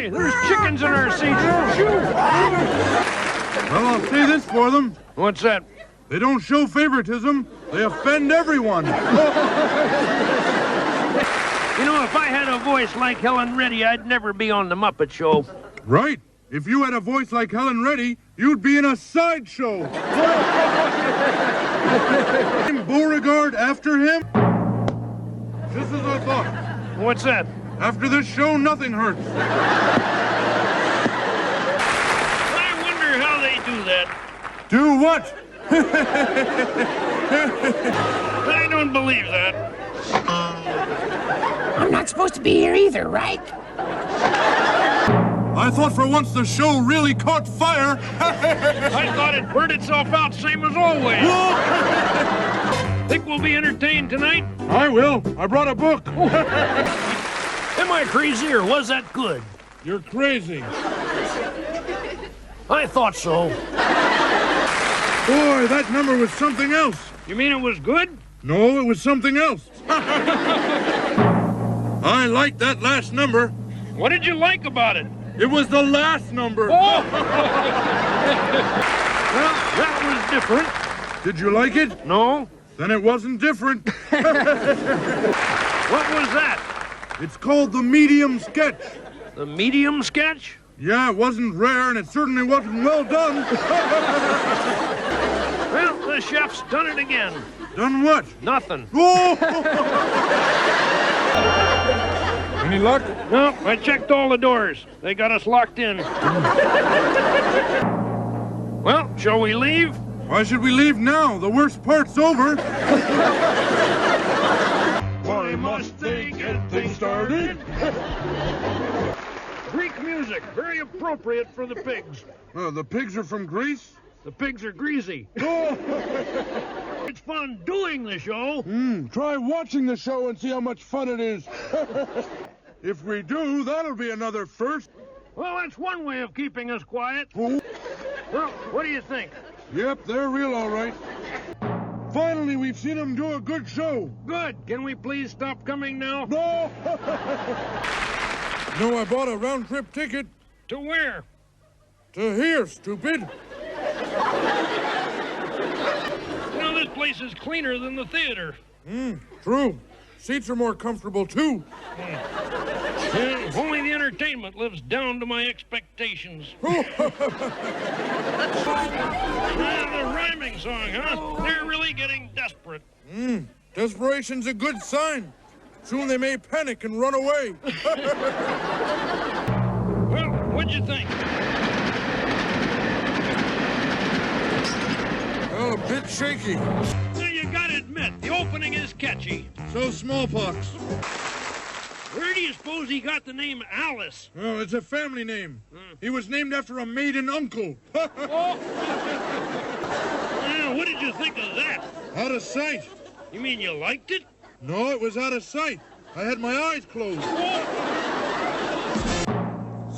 Hey, there's chickens in our seats. Shoot! Well, I'll say this for them. What's that? They don't show favoritism. They offend everyone. You know, if I had a voice like Helen Reddy, I'd never be on the Muppet-Show. Right. If you had a voice like Helen Reddy, you'd be in a sideshow. Beauregard after him? Just as I thought. What's that? After this show, nothing hurts. I wonder how they do that. Do what? I don't believe that. I'm not supposed to be here either, right? I thought for once the show really caught fire. I thought it burned itself out, same as always. Think we'll be entertained tonight? I will. I brought a book. Am I crazy or was that good? You're crazy. I thought so. Boy, that number was something else. You mean it was good? No, it was something else. I liked that last number. What did you like about it? It was the last number. Oh! Well, that was different. Did you like it? No? Then it wasn't different. What was that? It's called the medium sketch. The medium sketch? Yeah, it wasn't rare, and it certainly wasn't well done. Well, the chef's done it again. Done what? Nothing. Oh! Any luck? No, I checked all the doors. They got us locked in. Well, shall we leave? Why should we leave now? The worst part's over. Why must they get things started? Greek music, very appropriate for the pigs. The pigs are from Greece? The pigs are greasy. It's fun doing the show. Try watching the show and see how much fun it is. If we do, that'll be another first. Well, that's one way of keeping us quiet. Oh. Well, what do you think? Yep, they're real all right. Finally, we've seen them do a good show. Good. Can we please stop coming now? No! No, I bought a round-trip ticket. To where? To here, stupid. You know, this place is cleaner than the theater. True. Seats are more comfortable, too. If only the entertainment lives down to my expectations. The rhyming song, huh? They're really getting desperate. Desperation's a good sign. Soon they may panic and run away. Well, what'd you think? Oh, a bit shaky. Now, you gotta admit, the opening is catchy. So smallpox. Where do you suppose he got the name Alice? Oh, it's a family name. He was named after a maiden uncle. Oh! Now, what did you think of that? Out of sight. You mean you liked it? No, it was out of sight. I had my eyes closed. Oh!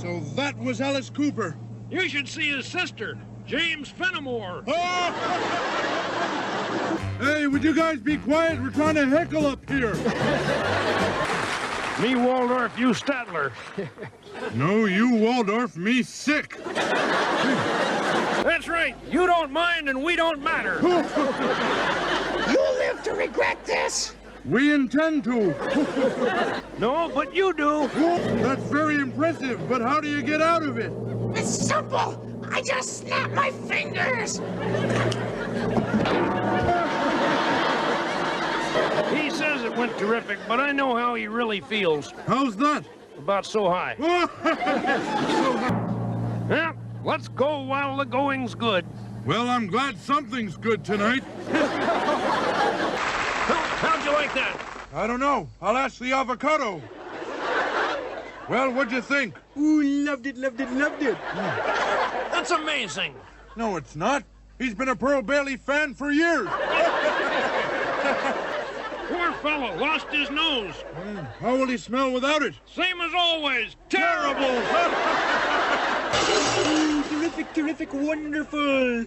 So that was Alice Cooper. You should see his sister, James Fenimore. Oh! Hey, would you guys be quiet? We're trying to heckle up here. Me Waldorf, you Statler. No, you Waldorf, me sick. That's right. You don't mind and we don't matter. You'll live to regret this. We intend to. No, but you do. That's very impressive, but how do you get out of it? It's simple. I just snap my fingers. He says it went terrific, but I know how he really feels. How's that? About so high. Well, let's go while the going's good. Well, I'm glad something's good tonight. How'd you like that? I don't know. I'll ask the avocado. Well, what'd you think? Ooh, loved it, loved it, loved it. That's amazing. No, it's not. He's been a Pearl Bailey fan for years. Poor fellow, lost his nose. How will he smell without it? Same as always. Terrible. Ooh, terrific, terrific, wonderful.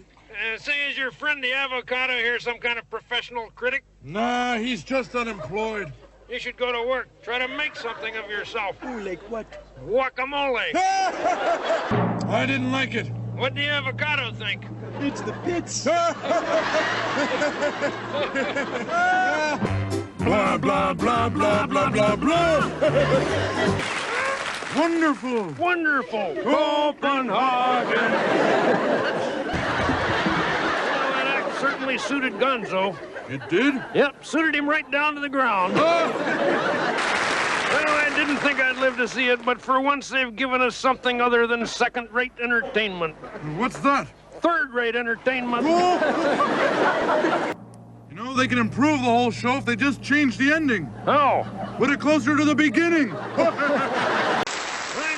Say, is your friend the avocado here some kind of professional critic? Nah, he's just unemployed. You should go to work. Try to make something of yourself. Oh, like what? Guacamole. I didn't like it. What do the avocado think? It's the pits. Blah, blah, blah, blah, blah, blah, blah. Wonderful. Wonderful. Copenhagen. Well, that act certainly suited Gonzo. It did? Yep, suited him right down to the ground. Well, I didn't think I'd live to see it, but for once they've given us something other than second-rate entertainment. What's that? Third-rate entertainment. You know, they can improve the whole show if they just change the ending. Oh. Put it closer to the beginning. I've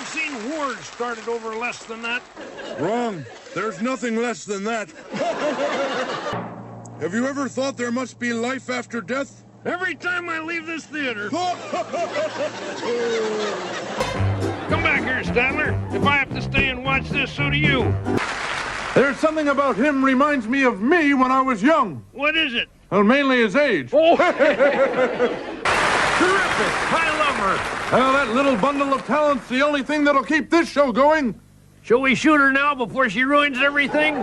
seen wars started over less than that. Wrong. There's nothing less than that. Have you ever thought there must be life after death? Every time I leave this theater. Come back here, Statler. If I have to stay and watch this, so do you. There's something about him reminds me of me when I was young. What is it? Well, mainly his age. Oh. Terrific. I love her. Well, that little bundle of talent's the only thing that'll keep this show going. Shall we shoot her now before she ruins everything?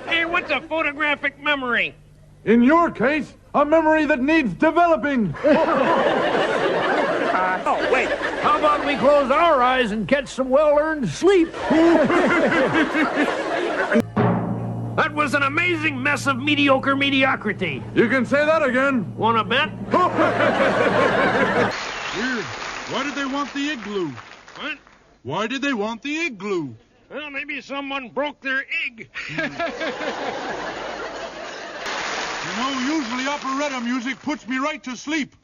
Hey, what's a photographic memory? In your case, a memory that needs developing. Oh, wait. How about we close our eyes and catch some well-earned sleep? That was an amazing mess of mediocre mediocrity. You can say that again. Wanna bet? Weird. Why did they want the igloo? What? Why did they want the igloo? Well, maybe someone broke their egg. You know, usually operetta music puts me right to sleep.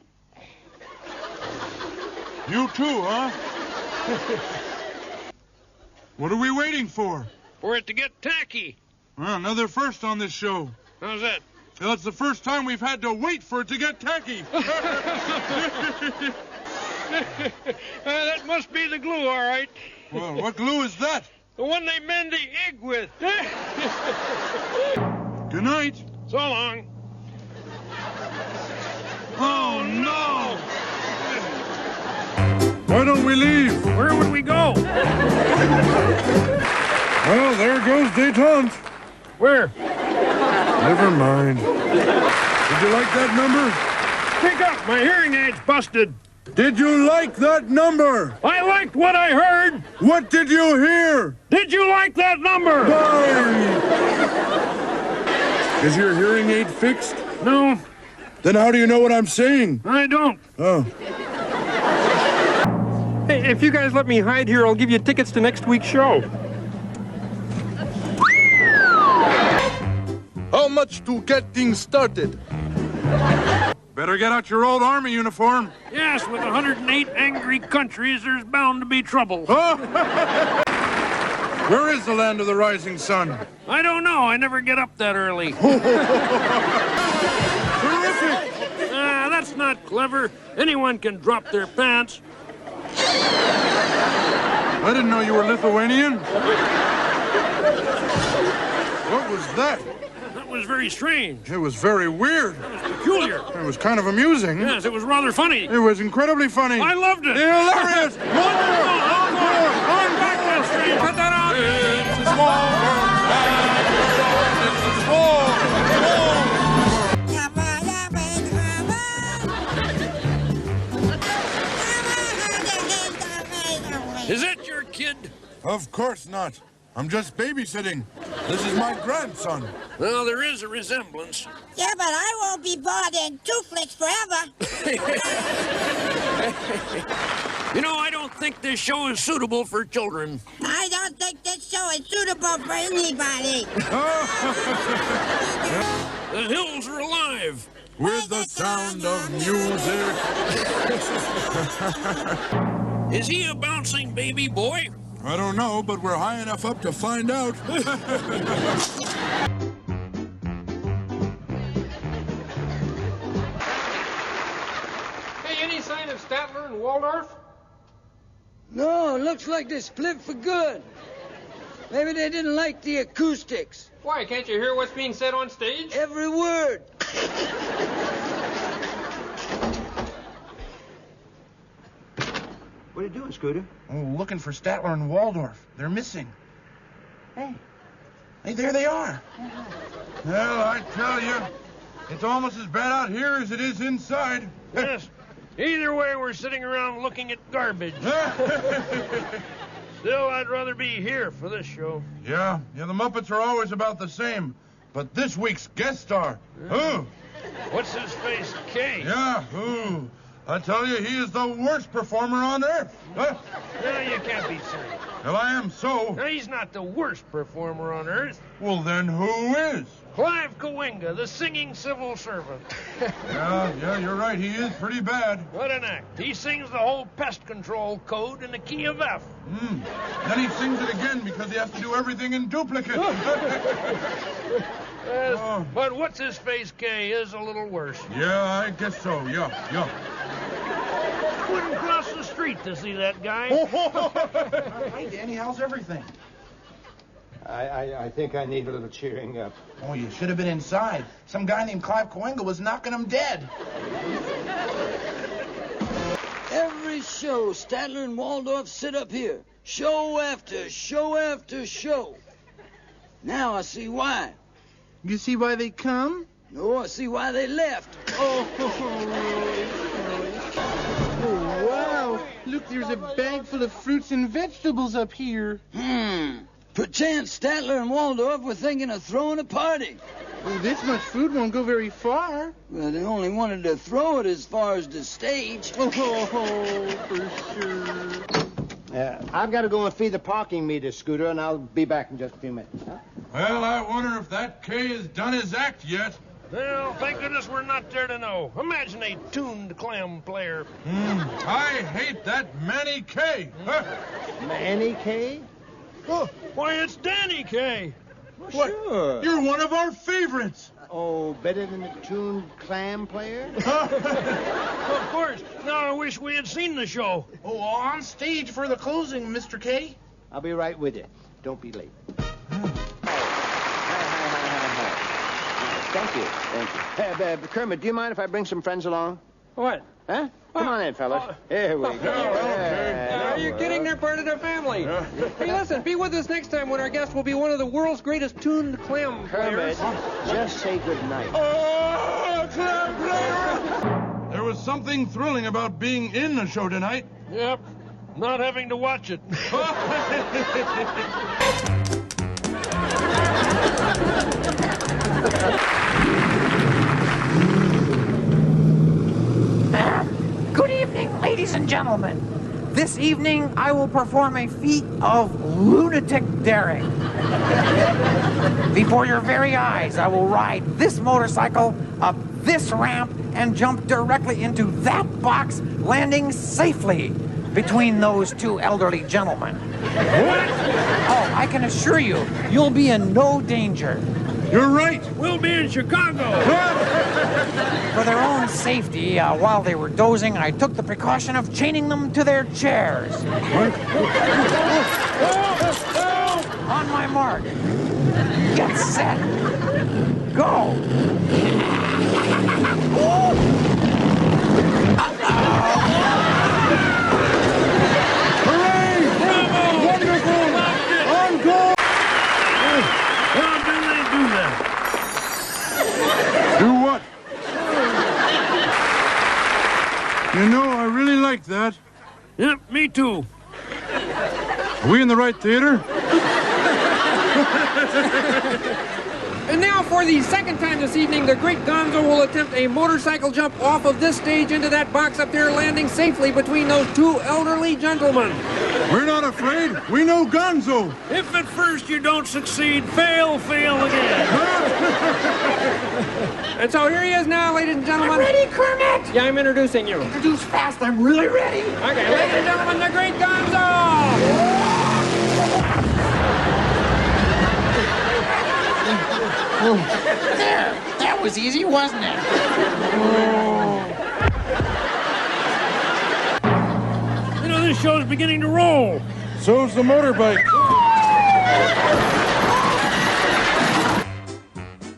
You too, huh? What are we waiting for? For it to get tacky. Well, another first on this show. How's that? Well, it's the first time we've had to wait for it to get tacky. That must be the glue, all right. Well, what glue is that? The one they mend the egg with. Good night. So long. Oh, no! Why don't we leave? Where would we go? Well, there goes détente. Where? Never mind. Did you like that number? Pick up. My hearing aid's busted. Did you like that number? I liked what I heard. What did you hear? Did you like that number? Bye. Is your hearing aid fixed? No, Then how do you know what I'm saying? I don't. Oh. Hey, if you guys let me hide here, I'll give you tickets to next week's show. How much to get things started? Better get out your old army uniform. Yes, with 108 angry countries, there's bound to be trouble. Where is the land of the rising sun? I don't know. I never get up that early. Terrific! That's not clever. Anyone can drop their pants. I didn't know you were Lithuanian. What was that? That was very strange. It was very weird. It was peculiar. It was kind of amusing. Yes, it was rather funny. It was incredibly funny. I loved it. Hilarious! Wonderful! Encore! Back that strange. Cut that out. It's a small world. It's a small world. Is that your kid? Of course not. I'm just babysitting. This is my grandson. Well, there is a resemblance. Yeah, but I won't be bored in toothless forever. You know, I don't think this show is suitable for children. I don't think this show is suitable for anybody. The hills are alive. With the sound of music. Is he a bouncing baby boy? I don't know, but we're high enough up to find out. Hey, any sign of Statler and Waldorf? No, looks like they split for good. Maybe they didn't like the acoustics. Why, can't you hear what's being said on stage? Every word. What are you doing, Scooter? Oh, looking for Statler and Waldorf. They're missing. Hey. Hey, there they are. Well, I tell you, it's almost as bad out here as it is inside. Yes. Either way, we're sitting around looking at garbage. Still, I'd rather be here for this show. Yeah, the Muppets are always about the same. But this week's guest star, What's his face, Kaye? Yeah, I tell you, he is the worst performer on earth. No, you can't be serious. Well, I am so. No, he's not the worst performer on earth. Well, then who is? Clive Coenga, the singing civil servant. Yeah, you're right. He is pretty bad. What an act. He sings the whole pest control code in the key of F. Then he sings it again because he has to do everything in duplicate. But what's his face, Kaye, is a little worse. Yeah, I guess so. Yeah. Wouldn't cross the street to see that guy. Hey, Danny, how's everything? I think I need a little cheering up. Oh, you should have been inside. Some guy named Clive Coenga was knocking him dead. Every show, Statler and Waldorf sit up here. Show after show after show. Now I see why. You see why they come? No, I see why they left. Oh, wow. Look, there's a bag full of fruits and vegetables up here. Perchance Statler and Waldorf were thinking of throwing a party. Well, this much food won't go very far. Well, they only wanted to throw it as far as the stage. Oh, for sure. I've got to go and feed the parking meter, Scooter, and I'll be back in just a few minutes. Huh? Well, I wonder if that Kaye has done his act yet. Well, thank goodness we're not there to know. Imagine a tuned clam player. I hate that Manny Kaye. Manny Kaye? Oh, why, it's Danny Kaye. Well, sure. You're one of our favorites. Oh, better than the tuned clam player? Of course. Now I wish we had seen the show. Oh, on stage for the closing, Mr. Kaye. I'll be right with you. Don't be late. Thank you. Kermit, do you mind if I bring some friends along? What? Huh? Come on in, fellas. Here we go. Are you kidding? They're part of the family. Hey, listen, be with us next time when our guest will be one of the world's greatest tuned clam Kermit, players. just say good night. Oh, clam player! There was something thrilling about being in the show tonight. Yep. Not having to watch it. Good evening, ladies and gentlemen. This evening, I will perform a feat of lunatic daring. Before your very eyes, I will ride this motorcycle up this ramp and jump directly into that box, landing safely between those two elderly gentlemen. What? Oh, I can assure you, you'll be in no danger. You're right. We'll be in Chicago. For their own safety, while they were dozing, I took the precaution of chaining them to their chairs. On my mark. Get set. Go. Hooray! Bravo! Wonderful! Encore! How do they do that? Do what? You know, I really like that. Yep, me too. Are we in the right theater? And now, for the second time this evening, the great Gonzo will attempt a motorcycle jump off of this stage into that box up there, landing safely between those two elderly gentlemen. We're not afraid. We know Gonzo. If at first you don't succeed, fail again. And so here he is now, ladies and gentlemen. Ready, Kermit? Yeah, I'm introducing you. Introduce fast. I'm really ready. Okay, ladies and gentlemen, the great Gonzo! There. That was easy, wasn't it? You know, this show's beginning to roll. So's the motorbike.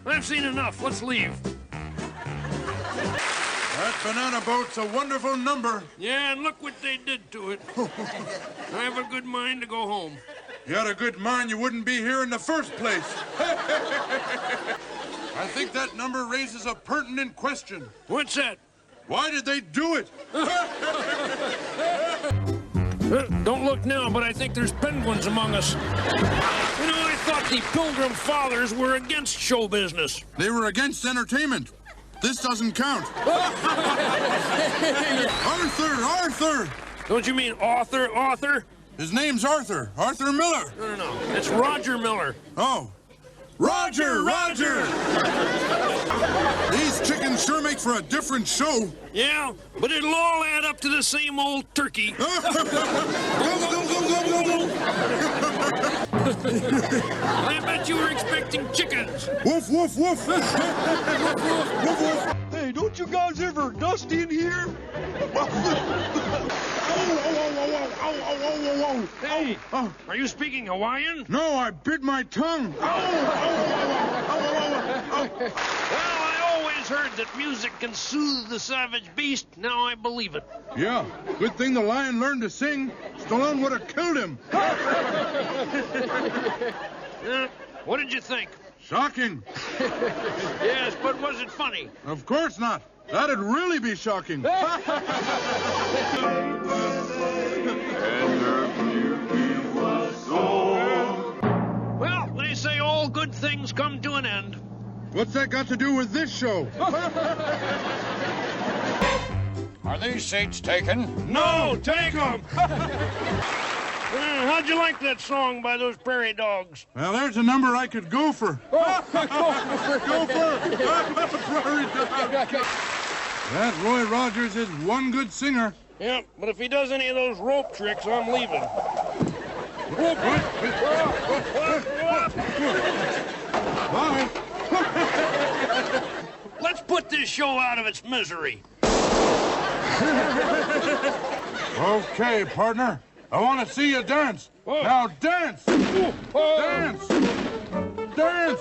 I've seen enough. Let's leave. That banana boat's a wonderful number. Yeah, and look what they did to it. I have a good mind to go home. You had a good mind, you wouldn't be here in the first place. I think that number raises a pertinent question. What's that? Why did they do it? Don't look now, but I think there's penguins among us. You know, I thought the Pilgrim Fathers were against show business. They were against entertainment. This doesn't count. Arthur! Don't you mean author? His name's Arthur. Arthur Miller. No. It's Roger Miller. Oh. Roger! These chickens sure make for a different show. Yeah, but it'll all add up to the same old turkey. I bet you were expecting chickens. Woof, woof, woof. Woof, woof. Hey, don't you guys ever dust in here? Hey, are you speaking Hawaiian? No, I bit my tongue. Well, I always heard that music can soothe the savage beast. Now I believe it. Yeah, good thing the lion learned to sing. Stallone would have killed him. What did you think? Shocking. Yes, but was it funny? Of course not. That'd really be shocking. Well, they say all good things come to an end. What's that got to do with this show? Are these seats taken? No, take them! How'd you like that song by those prairie dogs? Well, there's a number I could go for. Go for! Prairie dog. That Roy Rogers is one good singer. Yeah, but if he does any of those rope tricks, I'm leaving. Bye. Let's put this show out of its misery. Okay, partner. I want to see you dance. Whoa. Now dance! Dance! Dance!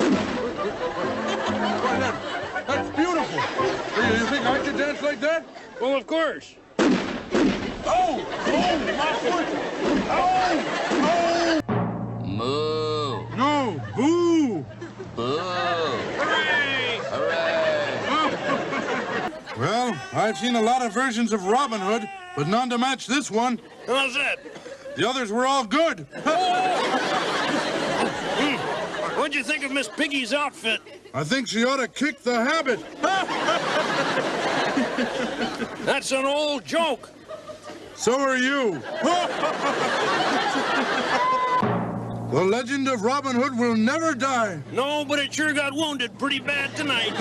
That's beautiful. You think I could dance like that? Well, of course. Oh! My foot! Oh! Moo. No! Boo! Boo. Hooray! Well, I've seen a lot of versions of Robin Hood, but none to match this one. How's that? The others were all good. What'd you think of Miss Piggy's outfit? I think she ought to kick the habit. That's an old joke. So are you. The legend of Robin Hood will never die. No, but it sure got wounded pretty bad tonight.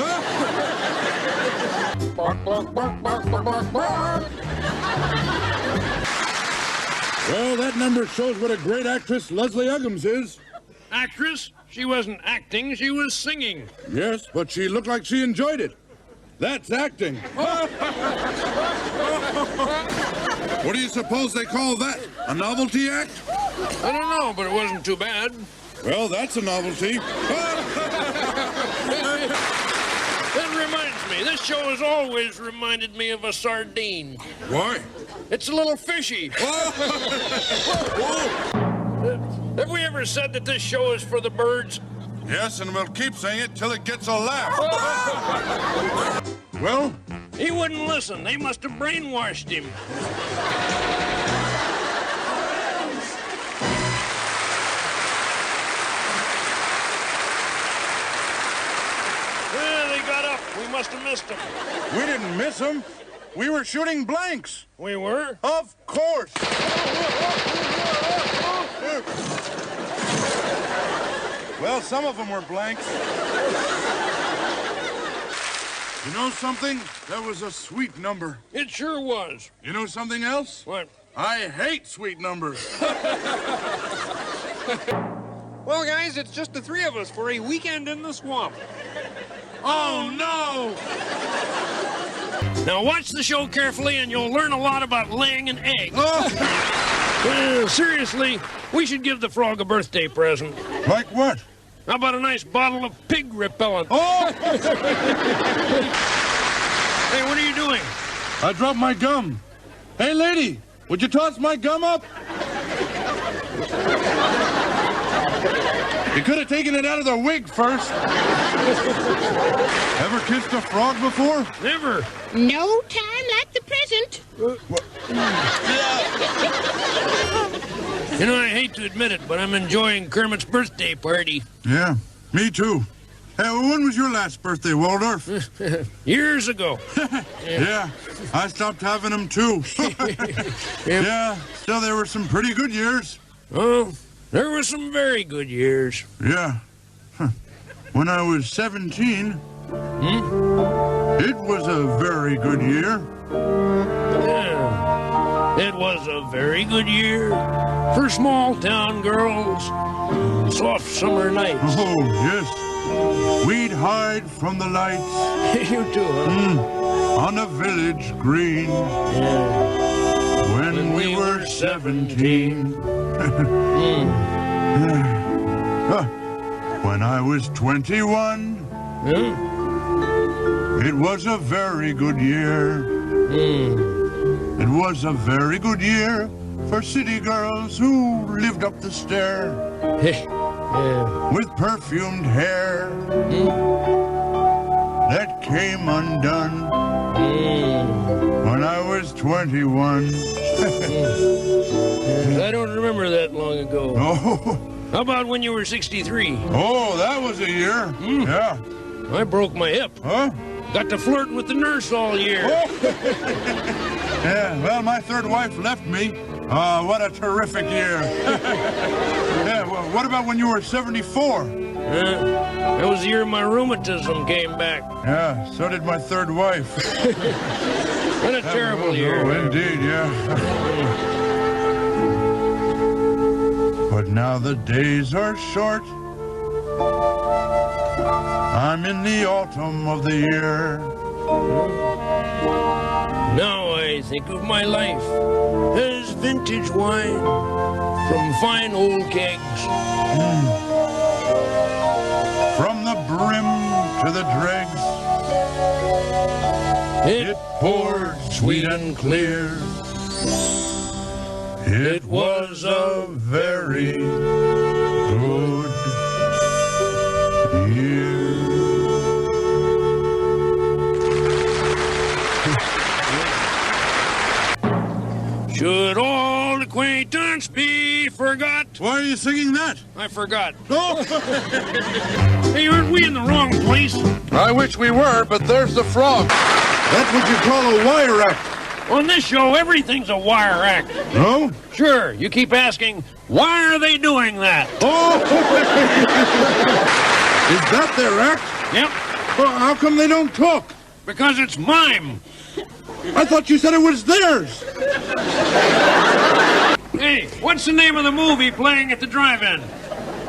Bark, bark, bark, bark, bark, bark, bark. Well, that number shows what a great actress Lesley Uggams is. Actress? She wasn't acting, she was singing. Yes, but she looked like she enjoyed it. That's acting. What do you suppose they call that? A novelty act? I don't know, but it wasn't too bad. Well, that's a novelty. That reminds me, this show has always reminded me of a sardine. Why? It's a little fishy. Have we ever said that this show is for the birds? Yes, and we'll keep saying it till it gets a laugh. Well? He wouldn't listen. They must have brainwashed him. Well, they got up. We must have missed them. We didn't miss them. We were shooting blanks. We were? Of course. Well, some of them were blanks. You know something? That was a sweet number. It sure was. You know something else? What? I hate sweet numbers. Well, guys, it's just the three of us for a weekend in the swamp. Oh, no! Now watch the show carefully and you'll learn a lot about laying an egg. Seriously, we should give the frog a birthday present. Like what? How about a nice bottle of pig repellent? Oh! Hey, what are you doing? I dropped my gum. Hey, lady, would you toss my gum up? You could have taken it out of the wig first. Ever kissed a frog before? Never. No time like the present. You know, I hate to admit it, but I'm enjoying Kermit's birthday party. Yeah, me too. Hey, when was your last birthday, Waldorf? Years ago. Yeah, I stopped having them too. Yeah, still there were some pretty good years. Oh, there were some very good years. Yeah. When I was 17, it was a very good year. Yeah, it was a very good year for small-town girls. Soft summer nights. Oh, yes. We'd hide from the lights. You too, huh? On a village green. Yeah. When we were 17. When I was 21, it was a very good year. It was a very good year for city girls who lived up the stair with perfumed hair that came undone when I was 21. I don't remember that long ago. Oh. How about when you were 63? Oh, that was a year. Yeah. I broke my hip. Huh? Got to flirt with the nurse all year. Oh. Yeah, well, my third wife left me. What a terrific year. Yeah, well, what about when you were 74? That was the year my rheumatism came back. Yeah, so did my third wife. What a terrible year. Oh, indeed, yeah. But now the days are short. I'm in the autumn of the year. Now I think of my life as vintage wine from fine old kegs. From the brim to the dregs, it poured sweet and clear. It was a very good year. Should all acquaintance be forgot? Why are you singing that? I forgot. Oh. Hey, aren't we in the wrong place? I wish we were, but there's the frog. That's what you call a wire act. On this show, everything's a wire act. No? Sure, you keep asking, why are they doing that? Oh! Is that their act? Yep. Well, how come they don't talk? Because it's mime. I thought you said it was theirs. Hey, what's the name of the movie playing at the drive-in?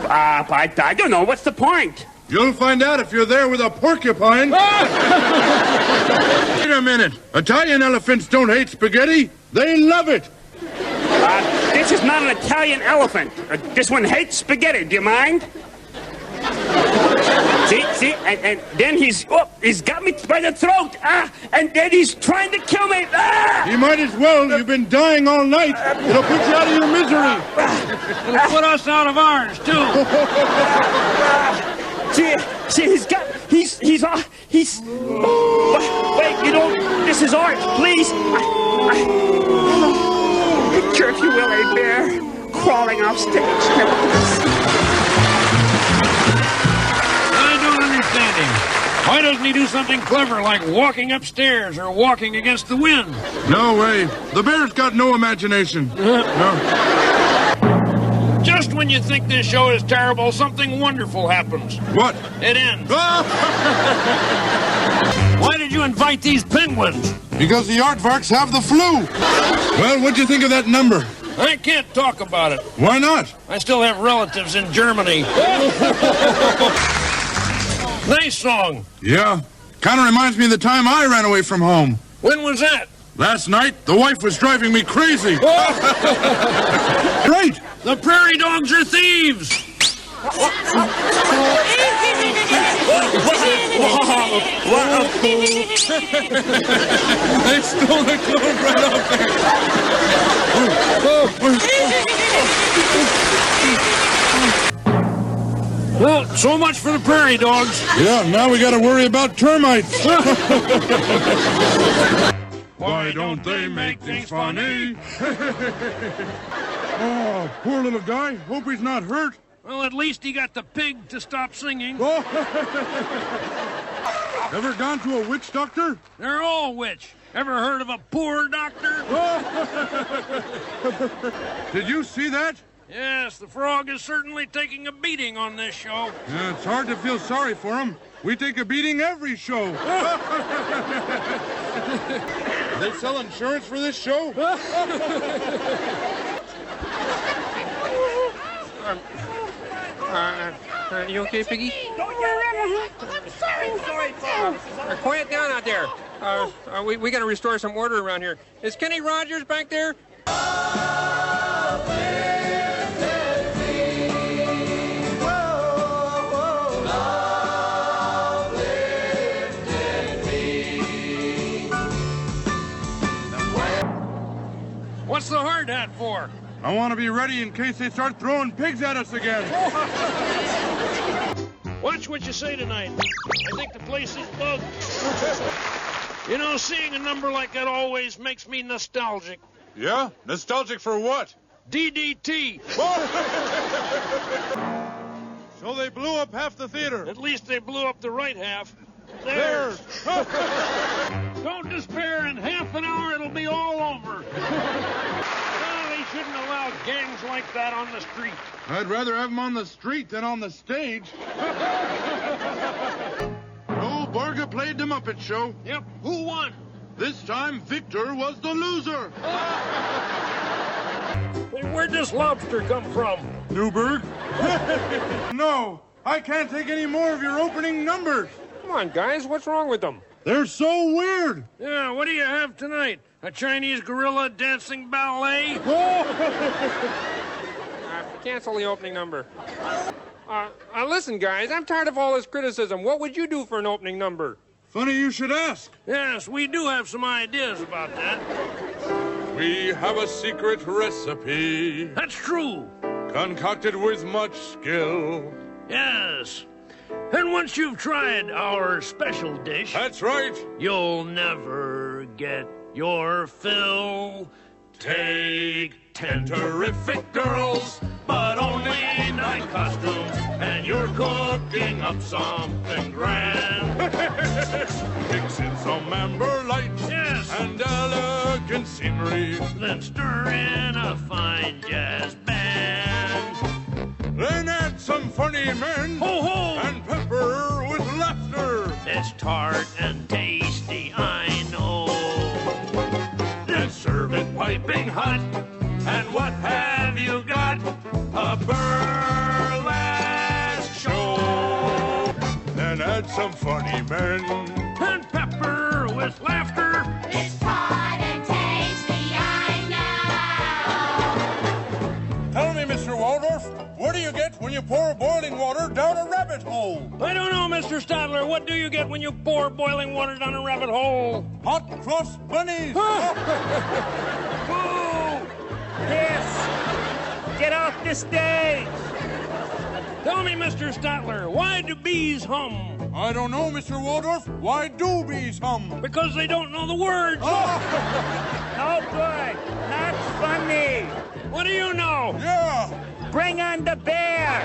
I don't know. What's the point? You'll find out if you're there with a porcupine. Wait a minute. Italian elephants don't hate spaghetti. They love it. This is not an Italian elephant. This one hates spaghetti. Do you mind? See, and then he's got me by the throat, and then he's trying to kill me. You might as well. You've been dying all night. It'll put you out of your misery. It'll put us out of ours, too. See, he's wait, this is art, please. Picture, if you will, a bear crawling off stage. Why doesn't he do something clever like walking upstairs or walking against the wind? No way. The bear's got no imagination. No. Just when you think this show is terrible, something wonderful happens. What? It ends. Why did you invite these penguins? Because the aardvarks have the flu. Well, what'd you think of that number? I can't talk about it. Why not? I still have relatives in Germany. Nice song. Yeah. Kind of reminds me of the time I ran away from home. When was that? Last night, the wife was driving me crazy. Great. The prairie dogs are thieves. They stole the clothes right off there. Well, so much for the prairie dogs. Yeah, now we gotta worry about termites. Why don't they make things funny? Oh, poor little guy. Hope he's not hurt. Well, at least he got the pig to stop singing. Oh. Ever gone to a witch doctor? They're all witch. Ever heard of a poor doctor? Did you see that? Yes, the frog is certainly taking a beating on this show. Yeah, it's hard to feel sorry for him. We take a beating every show. They sell insurance for this show? You okay, Piggy? I'm sorry. Quiet down out there. We got to restore some order around here. Is Kenny Rogers back there? What's the hard hat for? I want to be ready in case they start throwing pigs at us again. Watch what you say tonight. I think the place is bugged. You know, seeing a number like that always makes me nostalgic. Yeah? Nostalgic for what? DDT. So they blew up half the theater. At least they blew up the right half. There. Don't despair. In half an hour, it'll be all over. Well, they shouldn't allow gangs like that on the street. I'd rather have them on the street than on the stage. No, Barga played the Muppet-Show. Yep. Who won? This time, Victor was the loser. Hey, where'd this lobster come from? Newburgh? No, I can't take any more of your opening numbers. Come on, guys. What's wrong with them? They're so weird. Yeah, what do you have tonight? A Chinese gorilla dancing ballet? Cancel the opening number. Listen, guys, I'm tired of all this criticism. What would you do for an opening number? Funny you should ask. Yes, we do have some ideas about that. We have a secret recipe. That's true. Concocted with much skill. Yes. And once you've tried our special dish... That's right. You'll never get your fill. Take 10 terrific girls, but only 9 costumes, and you're cooking up something grand. Mix in some amber lights, yes, and elegant scenery. Then stir in a fine jazz band. Then add some funny men, Ho-ho! And pepper with laughter. It's tart and tasty, I know. Then serve it piping hot. And what have you got? A burlesque show. Then add some funny men. And pepper with laughter. It's tart and tasty, I know. Tell me, Mr. Waldorf, what do you get when you pour boiling water down a rabbit hole? I don't know, Mr. Statler. What do you get when you pour boiling water down a rabbit hole? Hot cross bunnies. Yes! Get off the stage! Tell me, Mr. Statler, why do bees hum? I don't know, Mr. Waldorf. Why do bees hum? Because they don't know the words. No good! Not funny! What do you know? Yeah! Bring on the bear!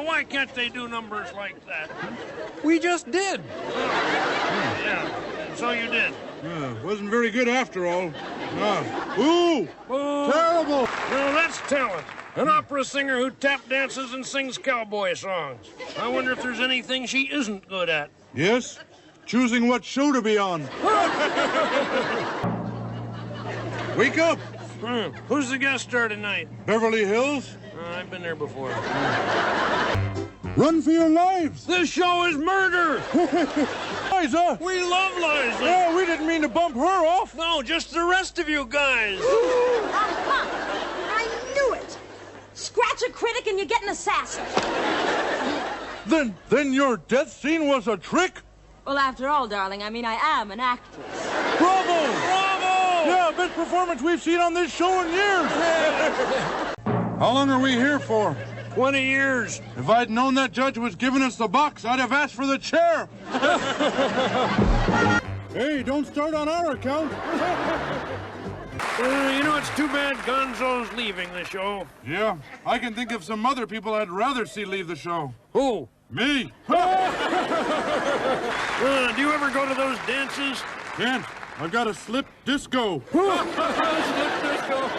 Why can't they do numbers like that? We just did. Yeah, so you did. Wasn't very good after all. Ooh! Terrible! Well, that's talent. An opera singer who tap dances and sings cowboy songs. I wonder if there's anything she isn't good at. Yes? Choosing what show to be on. Wake up! Who's the guest star tonight? Beverly Hills? I've been there before. Run for your lives! This show is murder! Liza! We love Liza! Yeah, we didn't mean to bump her off. No, just the rest of you guys. I knew it! Scratch a critic and you get an assassin. Then your death scene was a trick? Well, after all, darling, I am an actress. Bravo! Bravo! Yeah, best performance we've seen on this show in years. How long are we here for? 20 years. If I'd known that judge was giving us the box, I'd have asked for the chair. Hey, don't start on our account. You know, it's too bad Gonzo's leaving the show. Yeah, I can think of some other people I'd rather see leave the show. Who? Me. Do you ever go to those dances? Can't. I've got a slip disco. Slip disco.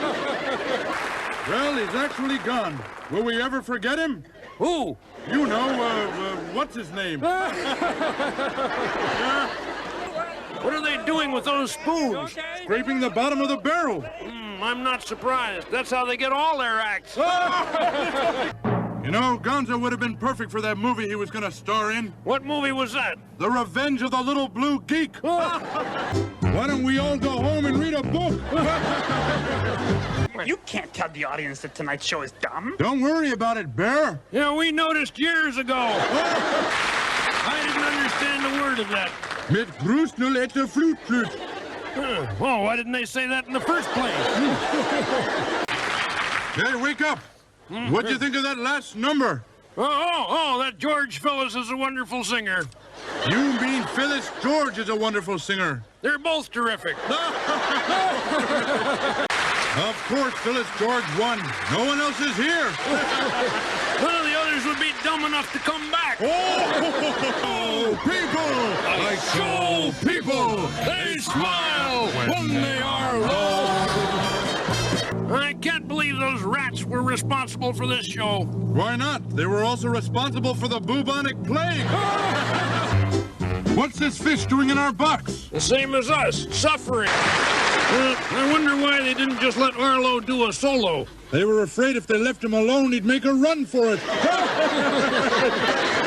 Well, he's actually gone. Will we ever forget him? Who? You know, what's his name? What are they doing with those spoons? Scraping the bottom of the barrel. I'm not surprised. That's how they get all their acts. You know, Gonzo would have been perfect for that movie he was going to star in. What movie was that? The Revenge of the Little Blue Geek. Why don't we all go home and read a book? You can't tell the audience that tonight's show is dumb. Don't worry about it, Bear. Yeah, we noticed years ago. I didn't understand a word of that. Mit Grusnul et der Flutflut. Oh, why didn't they say that in the first place? Hey, wake up. What'd you think of that last number? Oh, that George Phyllis is a wonderful singer. You mean Phyllis George is a wonderful singer? They're both terrific. Of course, Phyllis George won. No one else is here. Well, the others would be dumb enough to come back. Oh, people! I show people they smile when they are low. I can't believe those rats were responsible for this show. Why not? They were also responsible for the bubonic plague. What's this fish doing in our box? The same as us, suffering. I wonder why they didn't just let Arlo do a solo. They were afraid if they left him alone, he'd make a run for it.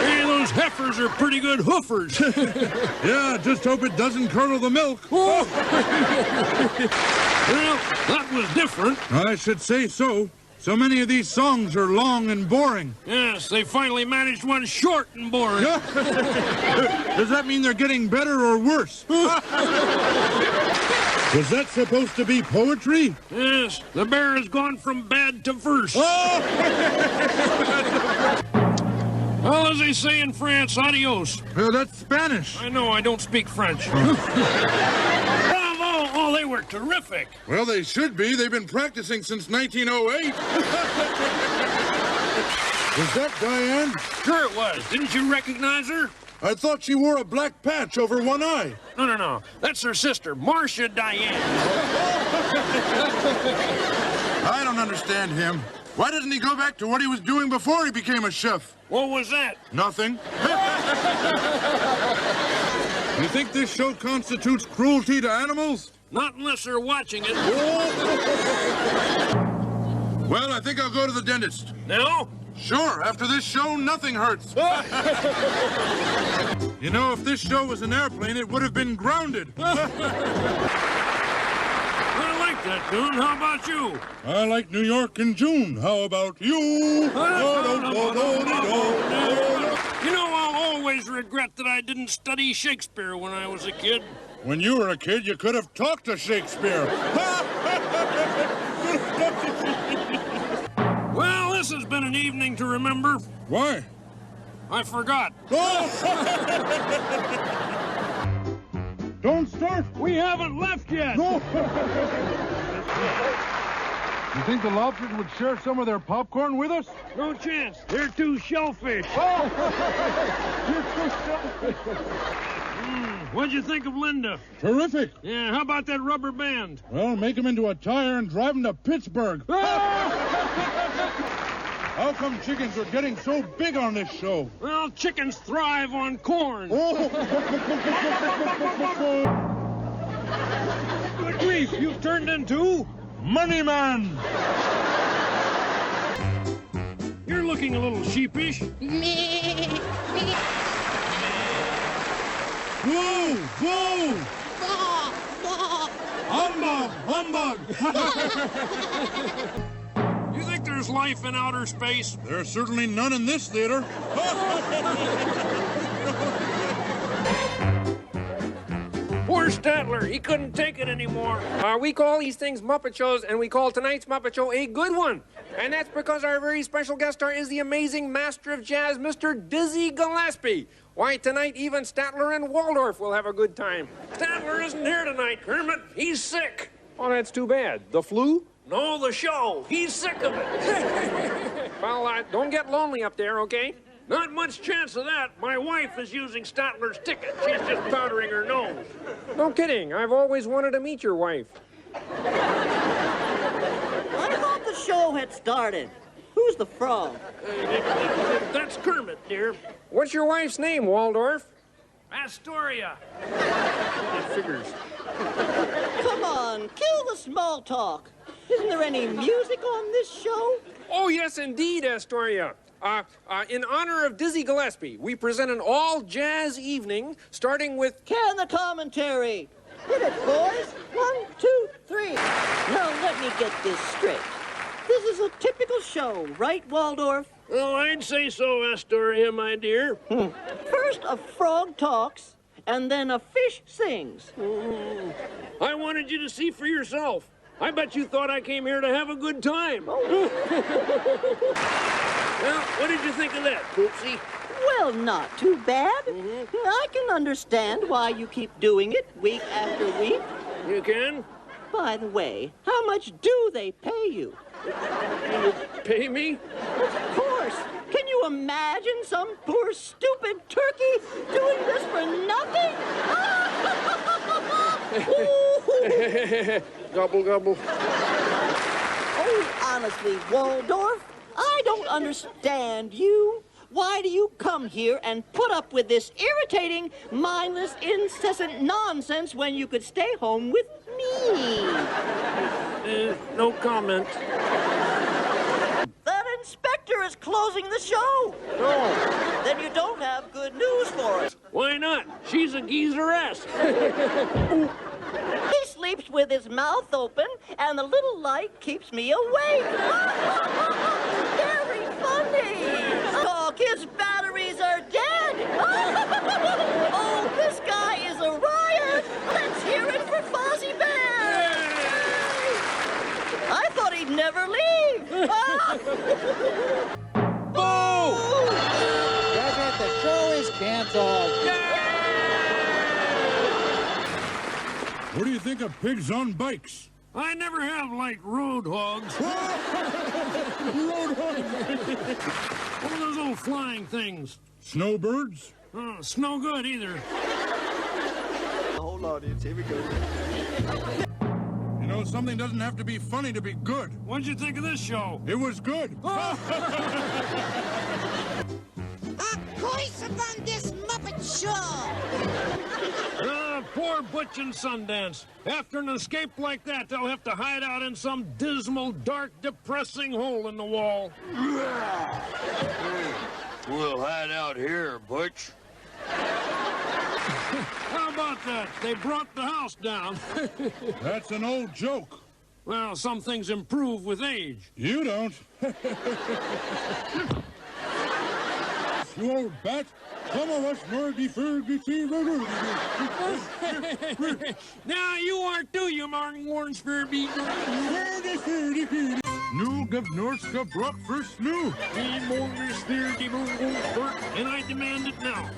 Hey, those heifers are pretty good hoofers. Yeah, just hope it doesn't curdle the milk. Well, that was different. I should say so. So many of these songs are long and boring. Yes, they finally managed one short and boring. Does that mean they're getting better or worse? Was that supposed to be poetry? Yes, the bear has gone from bad to verse. Well, as they say in France, adios. Well, that's Spanish. I know, I don't speak French. Bravo! Oh, they were terrific. Well, they should be. They've been practicing since 1908. Was that Diane? Sure it was. Didn't you recognize her? I thought she wore a black patch over one eye. No. That's her sister, Marcia Diane. I don't understand him. Why doesn't he go back to what he was doing before he became a chef? What was that? Nothing. You think this show constitutes cruelty to animals? Not unless they're watching it. Well, I think I'll go to the dentist. No? Sure, after this show, nothing hurts. You know, if this show was an airplane, it would have been grounded. I like that tune. How about you? I like New York in June. How about you? You know, I'll always regret that I didn't study Shakespeare when I was a kid. When you were a kid, you could have talked to Shakespeare. Well, this has been an evening to remember. Why? I forgot. Don't start. We haven't left yet. No. You think the lobsters would share some of their popcorn with us? No chance. They're too shellfish. You're too shellfish. What'd you think of Linda? Terrific. Yeah, how about that rubber band? Well, make him into a tire and drive him to Pittsburgh. How come chickens are getting so big on this show? Well, chickens thrive on corn. Oh. Good grief. Chief, you've turned into Money Man! You're looking a little sheepish. Whoa! Whoa! Humbug! Humbug! You think there's life in outer space? There's certainly none in this theater. Poor Statler, he couldn't take it anymore. We call these things Muppet Shows, and we call tonight's Muppet Show a good one. And that's because our very special guest star is the amazing master of jazz, Mr. Dizzy Gillespie. Why, tonight even Statler and Waldorf will have a good time. Statler isn't here tonight, Kermit. He's sick. Oh, that's too bad. The flu? No, the show. He's sick of it. Well, don't get lonely up there, okay? Not much chance of that. My wife is using Statler's ticket. She's just powdering her nose. No kidding. I've always wanted to meet your wife. I thought the show had started. Who's the frog? That's Kermit, dear. What's your wife's name, Waldorf? Astoria. It figures. Come on, kill the small talk. Isn't there any music on this show? Oh, yes, indeed, Astoria. In honor of Dizzy Gillespie, we present an all-jazz evening, starting with... Can the commentary. Hit it, boys. 1, 2, 3. Now, let me get this straight. This is a typical show, right, Waldorf? Oh, I'd say so, Astoria, my dear. First, a frog talks, and then a fish sings. I wanted you to see for yourself. I bet you thought I came here to have a good time. Well, what did you think of that, Poopsie? Well, not too bad. I can understand why you keep doing it week after week. You can? By the way, how much do they pay you? You pay me? Of course. Can you imagine some poor, stupid turkey doing this for nothing? Gobble, gobble. Oh, honestly, Waldorf, I don't understand you. Why do you come here and put up with this irritating, mindless, incessant nonsense when you could stay home with me? No comment. That inspector is closing the show. No. Then you don't have good news for us. Why not? She's a geezeress. He sleeps with his mouth open, and the little light keeps me awake. Very funny. Oh, his batteries are dead. Oh, this guy is a riot. Let's hear it for Fozzie Bear. I thought he'd never leave. Boo! That's it, the show is canceled. What do you think of pigs on bikes? I never have liked road hogs. Road hogs! What are those old flying things? Snowbirds? It's no good either. Hold on, here we go. You know, something doesn't have to be funny to be good. What'd you think of this show? It was good. Course upon this Muppet Show. Poor Butch and Sundance. After an escape like that, they'll have to hide out in some dismal, dark, depressing hole in the wall. We'll hide out here, Butch. How about that? They brought the house down. That's an old joke. Well, some things improve with age. You don't. You old bat. Some of us nerdy ferdy. Now you are too, you Martin Warren Spearbeat. Nu Gavnorska brought first new. And I demand it now.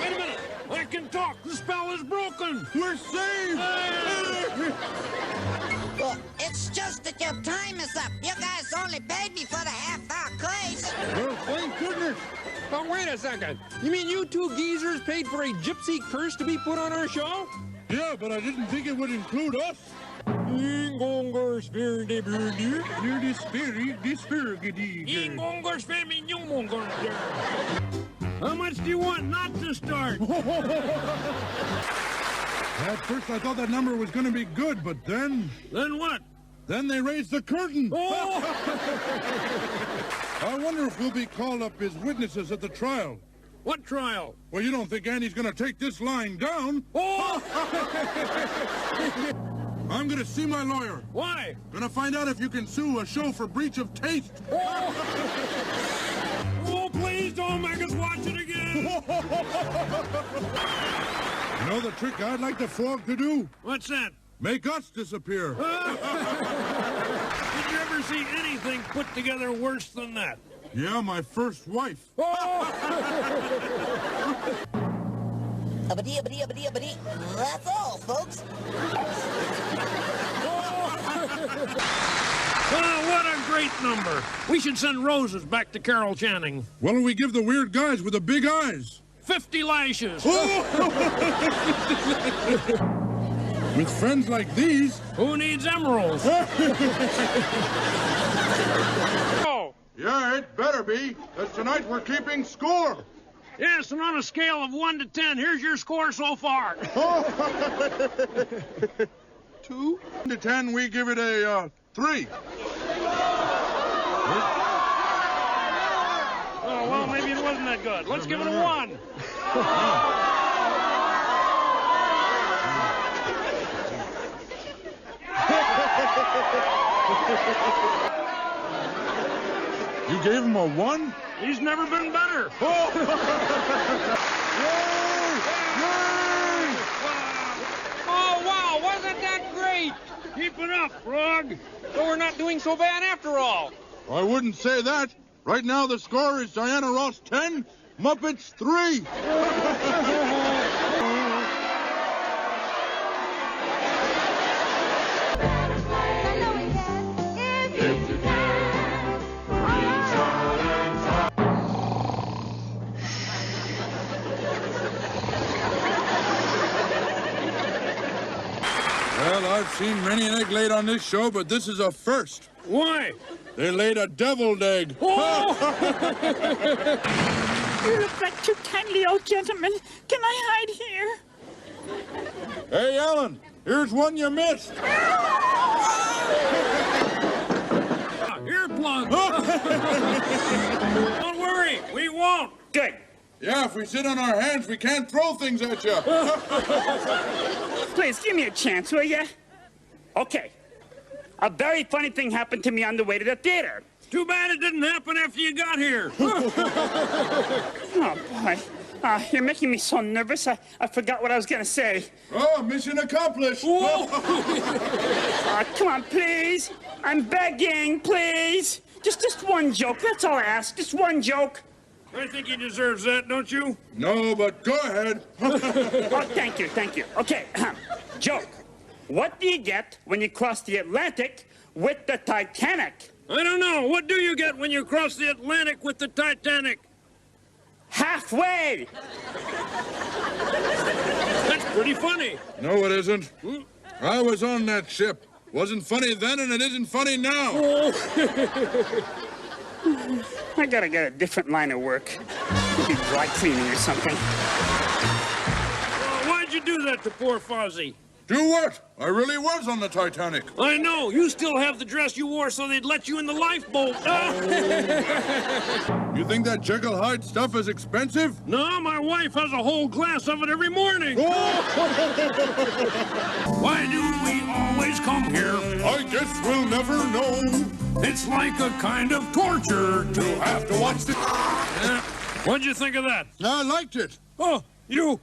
Wait a minute. I can talk. The spell is broken. We're saved. Well, it's just that your time is up. You guys only paid me for the half-hour quiz. Well, thank goodness. Oh, wait a second. You mean you two geezers paid for a gypsy curse to be put on our show? Yeah, but I didn't think it would include us. How much do you want not to start? At first I thought that number was going to be good, but then... Then what? Then they raised the curtain. Oh! I wonder if we'll be called up as witnesses at the trial. What trial? Well, you don't think Andy's going to take this lying down? Oh! I'm going to see my lawyer. Why? Going to find out if you can sue a show for breach of taste. Oh, please don't make us watch it again. You know the trick I'd like the frog to do? What's that? Make us disappear. Did you ever see anything put together worse than that? Yeah, my first wife. That's all, folks. Oh, what a great number. We should send roses back to Carol Channing. What'll we give the weird guys with the big eyes? 50 lashes. With friends like these... Who needs emeralds? Oh. Yeah, it better be, because tonight we're keeping score. Yes, and on a scale of 1 to 10, here's your score so far. 2 to 10, we give it a 3. Oh, well, maybe it wasn't that good. Let's give it a 1. You gave him a 1? He's never been better. Oh, wow, wasn't that great? Keep it up, Frog. So we're not doing so bad after all. I wouldn't say that. Right now the score is Diana Ross 10, Muppets 3. Well, I've seen many an egg laid on this show, but this is a first. Why? They laid a deviled egg. Oh! You look like too kindly old gentlemen. Can I hide here? Hey, Ellen, here's one you missed. Earplug. Don't worry, we won't. Good. Yeah, if we sit on our hands, we can't throw things at you. Please, give me a chance, will ya? Okay. A very funny thing happened to me on the way to the theater. Too bad it didn't happen after you got here. Oh, boy. You're making me so nervous, I forgot what I was going to say. Oh, mission accomplished. Come on, please. I'm begging, please. Just one joke. That's all I ask. Just one joke. I think he deserves that, don't you? No, but go ahead. Oh, thank you. Okay, joke. What do you get when you cross the Atlantic with the Titanic? I don't know. What do you get when you cross the Atlantic with the Titanic? Halfway! That's pretty funny. No, it isn't. I was on that ship. Wasn't funny then, and it isn't funny now. I gotta get a different line of work. Maybe dry cleaning or something. Why'd you do that to poor Fozzie? Do what? I really was on the Titanic. I know. You still have the dress you wore so they'd let you in the lifeboat. You think that Jekyll Hyde stuff is expensive? No, my wife has a whole glass of it every morning. Why do we always come here? I guess we'll never know. It's like a kind of torture to have to watch the... Yeah. What'd you think of that? I liked it. Oh, you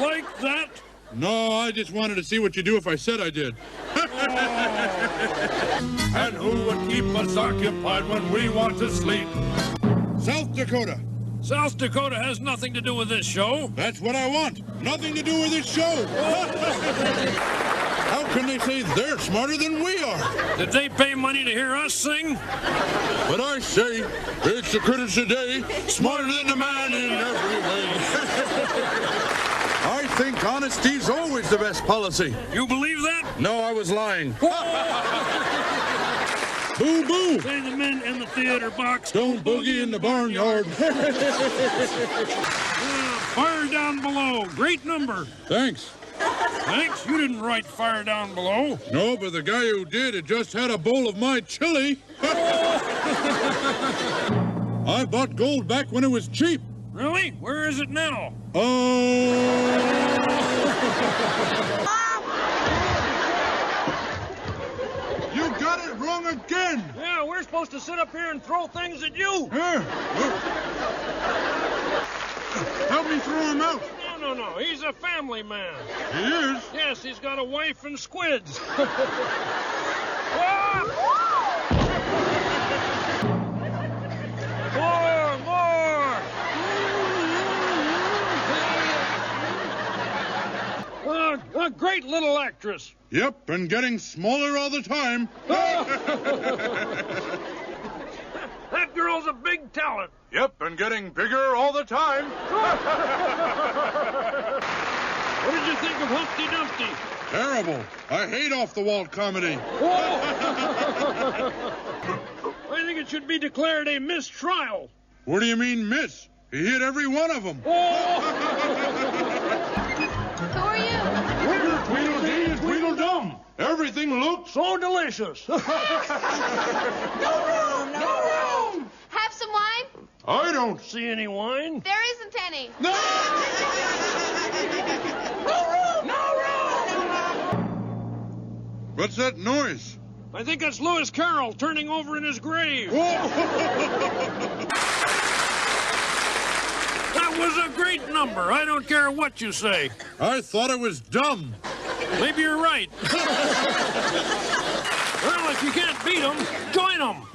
like that? No, I just wanted to see what you'd do if I said I did. And who would keep us occupied when we want to sleep? South Dakota. South Dakota has nothing to do with this show. That's what I want. Nothing to do with this show. How can they say they're smarter than we are? Did they pay money to hear us sing? But I say, it's the critics today, smarter than the man in every way. I think honesty's always the best policy. You believe that? No, I was lying. Boo boo! Say the men in the theater box. Don't boogie in the barnyard. Fire Down Below. Great number. Thanks. Thanks. You didn't write Fire Down Below. No, but the guy who did had just had a bowl of my chili. I bought gold back when it was cheap. Really? Where is it now? You got it wrong again. Yeah, we're supposed to sit up here and throw things at you. Help me throw him out. No. He's a family man. He is? Yes, he's got a wife and squids. More! A great little actress. Yep, and getting smaller all the time. That girl's a big talent. Yep, and getting bigger all the time. What did you think of Humpty Dumpty? Terrible. I hate off-the-wall comedy. I think it should be declared a mistrial. What do you mean, miss? He hit every one of them. Who are you? We're Tweedledee and Tweedledum. Everything looks so delicious. No room! Have some wine? I don't see any wine. There isn't any. No! No room! What's that noise? I think that's Lewis Carroll turning over in his grave. That was a great number. I don't care what you say. I thought it was dumb. Maybe you're right. Well, if you can't beat them, join them.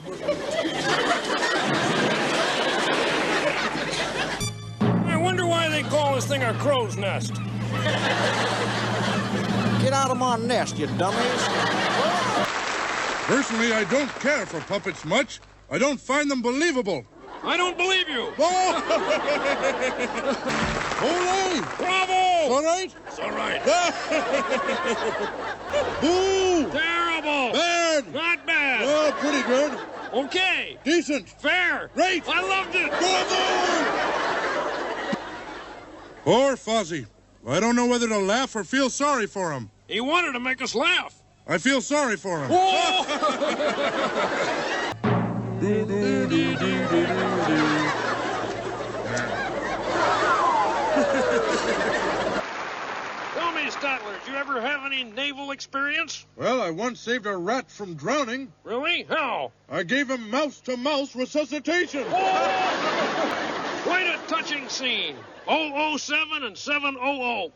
I wonder why they call this thing a crow's nest. Get out of my nest, you dummies. Personally, I don't care for puppets much. I don't find them believable. I don't believe you. Ole! Bravo! All right? It's all right. Boo! Terrible! Bad! Not bad! Oh, pretty good. Okay. Decent. Fair. Great. I loved it. Poor Fozzie. I don't know whether to laugh or feel sorry for him. He wanted to make us laugh. I feel sorry for him. Tell me, Statler, did you ever have any naval experience? Well, I once saved a rat from drowning. Really? How? I gave him mouse-to-mouse resuscitation. Quite a touching scene. 007 and 700.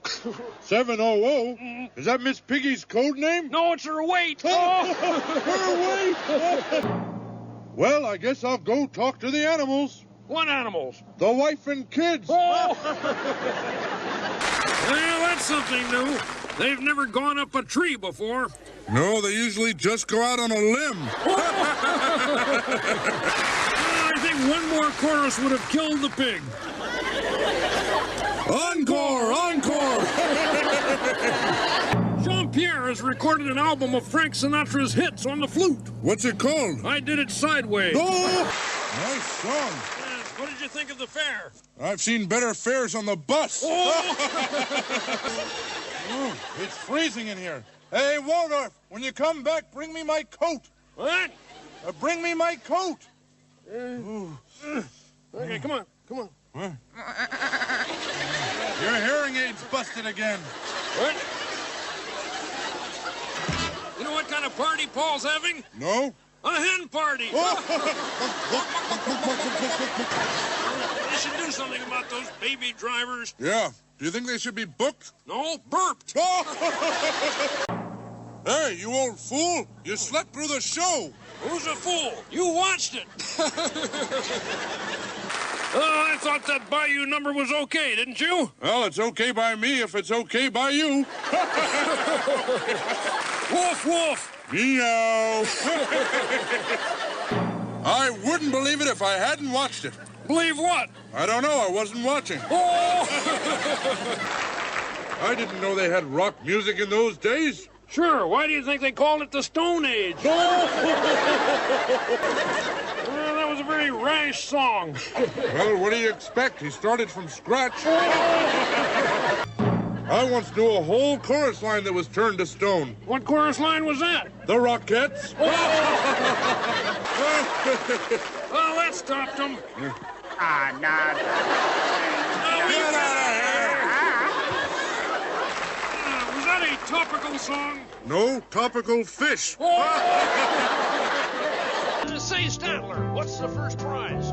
700? Is that Miss Piggy's code name? No, it's her weight. Her weight? Well, I guess I'll go talk to the animals. What animals? The wife and kids. Well, that's something new. They've never gone up a tree before. No, they usually just go out on a limb. I think one more chorus would have killed the pig. Encore! Encore! Jean-Pierre has recorded an album of Frank Sinatra's hits on the flute. What's it called? I Did It Sideways. Oh! Nice song. What did you think of the fair? I've seen better fairs on the bus. Oh! It's freezing in here. Hey, Waldorf, when you come back, bring me my coat. What? Bring me my coat. Okay, come on. Huh? Your hearing aid's busted again. What? You know what kind of party Paul's having? No. A hen party. They should do something about those baby drivers. Yeah. Do you think they should be booked? No, burped. Hey, you old fool. You slept through the show. Who's a fool? You watched it. I thought that Bayou number was okay, didn't you? Well, it's okay by me if it's okay by you. Woof, woof. Meow. I wouldn't believe it if I hadn't watched it. Believe what? I don't know. I wasn't watching. Oh! I didn't know they had rock music in those days. Sure. Why do you think they called it the Stone Age? Well, that was a very rash song. Well, what do you expect? He started from scratch. I once knew a whole chorus line that was turned to stone. What chorus line was that? The Rockettes. Well, that stopped them. Ah, nah. Get out of here! Was that a topical song? No, topical fish. Say, Statler, what's the first prize?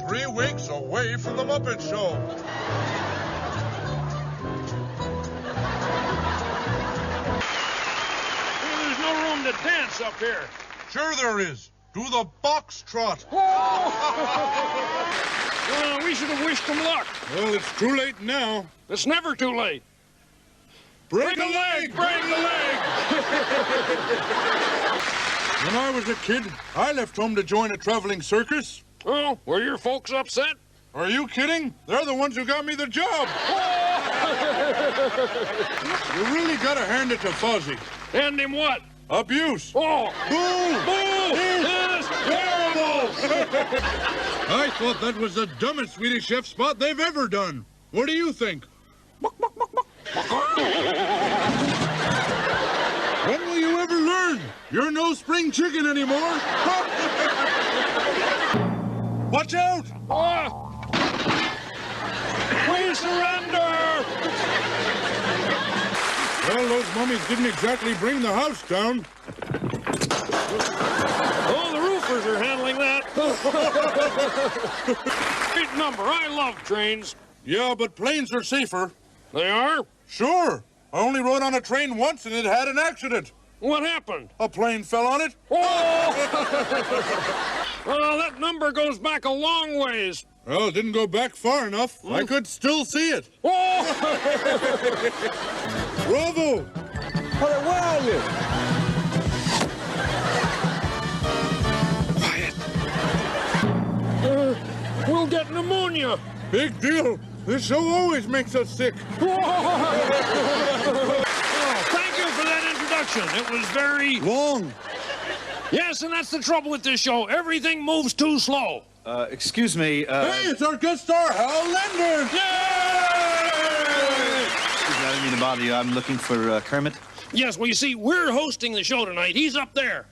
3 weeks away from the Muppet-Show. There's no room to dance up here. Sure there is. Do the box trot. Well, we should have wished them luck. Well, it's too late now. It's never too late. Break a leg! Break a leg! When I was a kid, I left home to join a traveling circus. Oh, were your folks upset? Are you kidding? They're the ones who got me the job. You really gotta hand it to Fozzie. Hand him what? Abuse. Oh! Boo! Boo! It's terrible! I thought that was the dumbest Swedish chef spot they've ever done. What do you think? When will you ever learn? You're no spring chicken anymore. Watch out! We surrender! Well, those mummies didn't exactly bring the house down. Oh, the roofers are handling that. Great number. I love trains. Yeah, but planes are safer. They are? Sure. I only rode on a train once and it had an accident. What happened? A plane fell on it. Oh! Well, that number goes back a long ways. Well, it didn't go back far enough. I could still see it. Oh! Bravo! Where are you? Quiet. We'll get pneumonia. Big deal. This show always makes us sick. Oh, thank you for that introduction. It was very... long. Yes, and that's the trouble with this show. Everything moves too slow. Excuse me, Hey, it's our guest star, Helen. Yay! I didn't mean to bother you. I'm looking for Kermit. Yes, well, you see, we're hosting the show tonight. He's up there.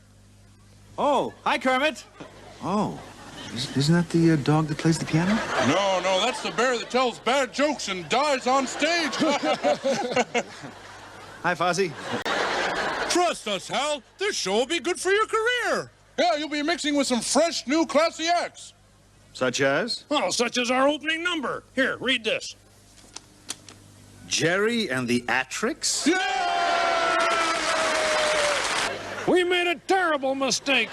Oh, hi, Kermit. Oh, isn't that the dog that plays the piano? No, that's the bear that tells bad jokes and dies on stage. Hi, Fozzie. Trust us, Hal. This show will be good for your career. Yeah, you'll be mixing with some fresh, new, classy acts. Such as? Well, such as our opening number. Here, read this. Jerry and the Atrix? Yeah! We made a terrible mistake.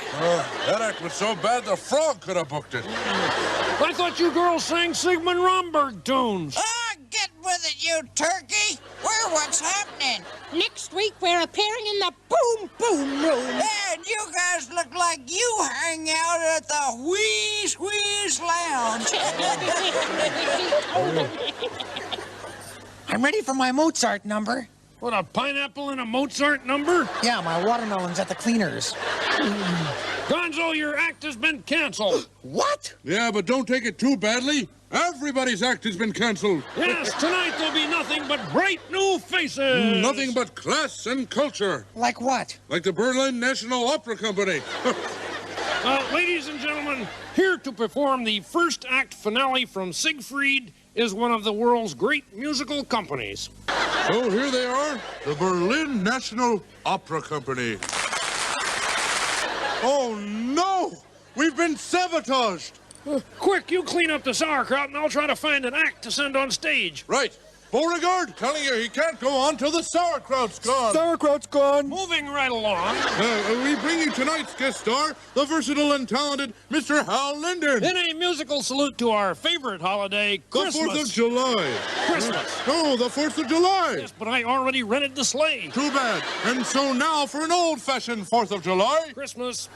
That act was so bad the frog could have booked it. I thought you girls sang Sigmund Romberg tunes. Ah, get with it, you turkey. What's happening? Next week, we're appearing in the Boom Boom Room. And you guys look like you hang out at the Wheeze Wheeze Lounge. I'm ready for my Mozart number. What, a pineapple in a Mozart number? Yeah, my watermelon's at the cleaners. Gonzo, your act has been canceled. What? Yeah, but don't take it too badly. Everybody's act has been canceled. Yes, tonight there'll be nothing but bright new faces. Nothing but class and culture. Like what? Like the Berlin National Opera Company. Ladies and gentlemen, here to perform the first act finale from Siegfried is one of the world's great musical companies. Oh, here they are, the Berlin National Opera Company. Oh, no! We've been sabotaged! Quick, you clean up the sauerkraut and I'll try to find an act to send on stage. Right. Beauregard, telling you he can't go on till the sauerkraut's gone. Sauerkraut's gone. Moving right along. We bring you tonight's guest star, the versatile and talented Mr. Hal Linden. In a musical salute to our favorite holiday, Christmas. The 4th of July. Christmas. No, the 4th of July. Yes, but I already rented the sleigh. Too bad. And so now for an old-fashioned 4th of July. Christmas.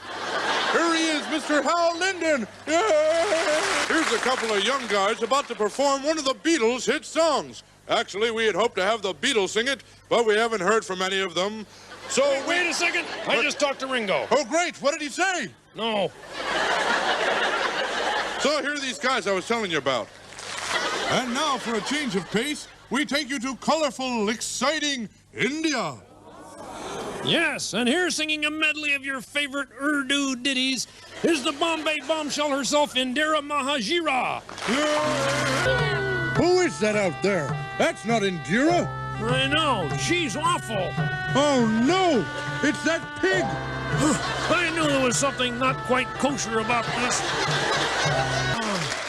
Here he is, Mr. Hal Linden. Yay! Here's a couple of young guys about to perform one of the Beatles' hit songs. Actually, we had hoped to have the Beatles sing it, but we haven't heard from any of them. So wait a second. I just talked to Ringo. Oh, great. What did he say? No. So here are these guys I was telling you about. And now, for a change of pace, we take you to colorful, exciting India. Yes, and here singing a medley of your favorite Urdu ditties is the Bombay bombshell herself, Indira Mahajira. Who is that out there? That's not Indira. I know, she's awful. Oh, no, it's that pig. I knew there was something not quite kosher about this.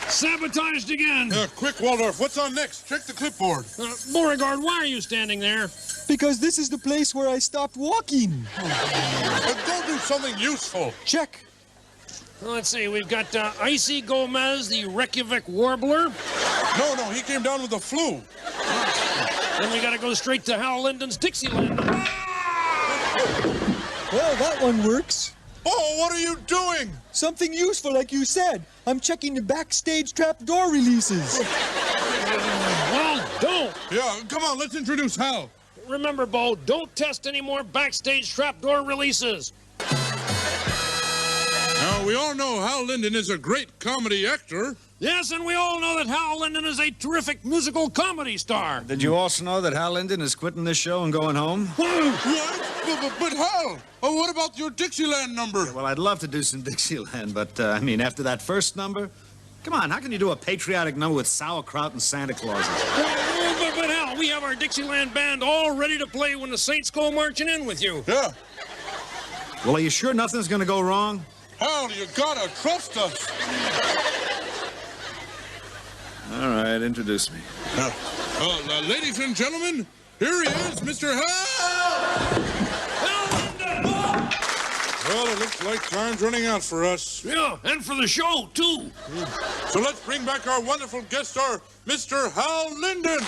Sabotaged again. Quick, Waldorf, what's on next? Check the clipboard. Beauregard, why are you standing there? Because this is the place where I stopped walking. Go do something useful. Check. Let's see, we've got Icy Gomez, the Reykjavik Warbler. No, he came down with the flu. Then we gotta go straight to Hal Linden's Dixieland. Well, that one works. Oh, what are you doing? Something useful, like you said. I'm checking the backstage trapdoor releases. Well, don't. Yeah, come on, let's introduce Hal. Remember, Bo, don't test any more backstage trapdoor releases. Now, we all know Hal Linden is a great comedy actor. Yes, and we all know that Hal Linden is a terrific musical comedy star. Did you also know that Hal Linden is quitting this show and going home? What? But Hal, what about your Dixieland number? Yeah, well, I'd love to do some Dixieland, but, I mean, after that first number, come on, how can you do a patriotic number with sauerkraut and Santa Clauses? But Hal, we have our Dixieland band all ready to play when the Saints go marching in with you. Yeah. Well, are you sure nothing's gonna go wrong? Hal, you gotta trust us. All right, introduce me. Ladies and gentlemen, here he is, Mr. Hal! Well, it looks like time's running out for us. Yeah, and for the show, too. So let's bring back our wonderful guest star, Mr. Hal Linden.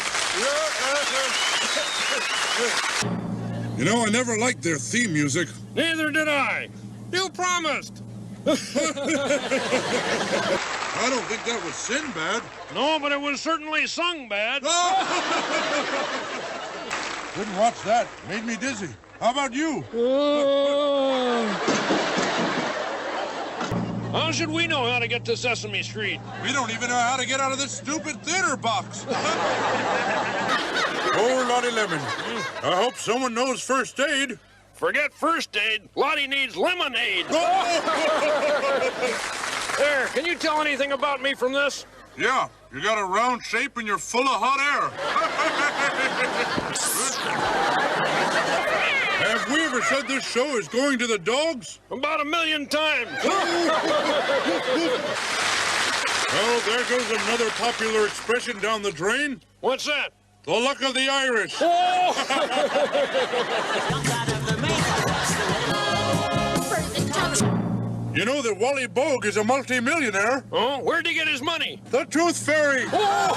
You know, I never liked their theme music. Neither did I. You promised. I don't think that was Sinbad. No, but it was certainly sung bad. Couldn't watch that. Made me dizzy. How about you? How should we know how to get to Sesame Street? We don't even know how to get out of this stupid theater box. Poor Lottie Lemon. I hope someone knows first aid. Forget first aid. Lottie needs lemonade. There, can you tell anything about me from this? Yeah, you got a round shape and you're full of hot air. Have we ever said this show is going to the dogs? About 1,000,000 times. Well, there goes another popular expression down the drain. What's that? The luck of the Irish. Oh! You know that Wally Bogue is a multi-millionaire. Oh, where'd he get his money? The Tooth Fairy. Oh!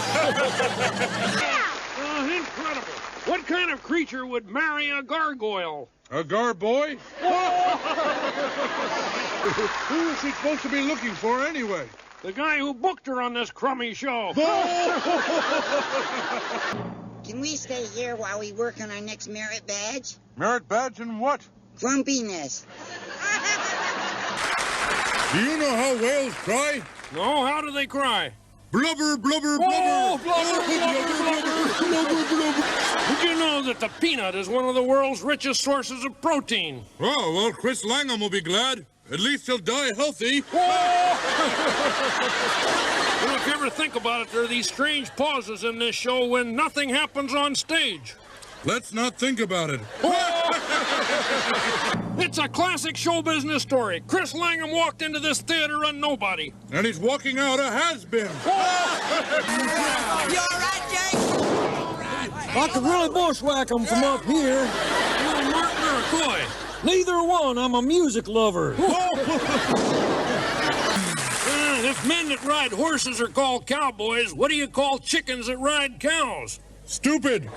Incredible. What kind of creature would marry a gargoyle? A garboy? Who is he supposed to be looking for anyway? The guy who booked her on this crummy show. Can we stay here while we work on our next merit badge? Merit badge and what? Grumpiness. Do you know how whales cry? No, how do they cry? Blubber, blubber, blubber. Oh, blubber, blubber, blubber, blubber, blubber. Did you know that the peanut is one of the world's richest sources of protein? Oh, well, Chris Langham will be glad. At least he'll die healthy. Well, if you ever think about it, there are these strange pauses in this show when nothing happens on stage. Let's not think about it. It's a classic show business story. Chris Langham walked into this theater a nobody. And he's walking out a has-been. You all right, Jake? I could really bushwhack them from up here. You and Martin or Coy? Neither one. I'm a music lover. If men that ride horses are called cowboys, what do you call chickens that ride cows? Stupid.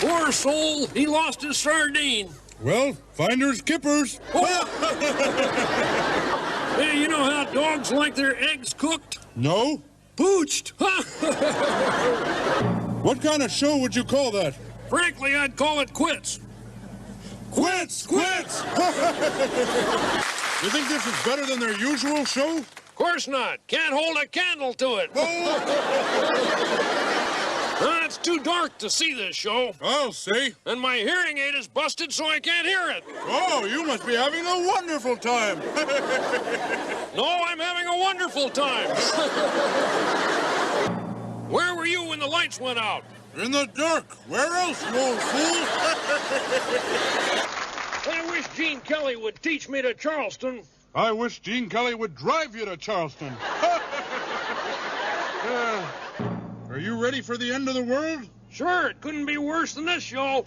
Poor soul, he lost his sardine. Well, finders kippers. Hey, you know how dogs like their eggs cooked? No. Pooched. What kind of show would you call that? Frankly, I'd call it quits. Quits! Quits! You think this is better than their usual show? Of course not. Can't hold a candle to it. It's too dark to see this show. I'll see. And my hearing aid is busted, so I can't hear it. Oh, you must be having a wonderful time. No, I'm having a wonderful time. Where were you when the lights went out? In the dark. Where else, you old fool? I wish Gene Kelly would teach me to Charleston. I wish Gene Kelly would drive you to Charleston. Are you ready for the end of the world? Sure, it couldn't be worse than this show.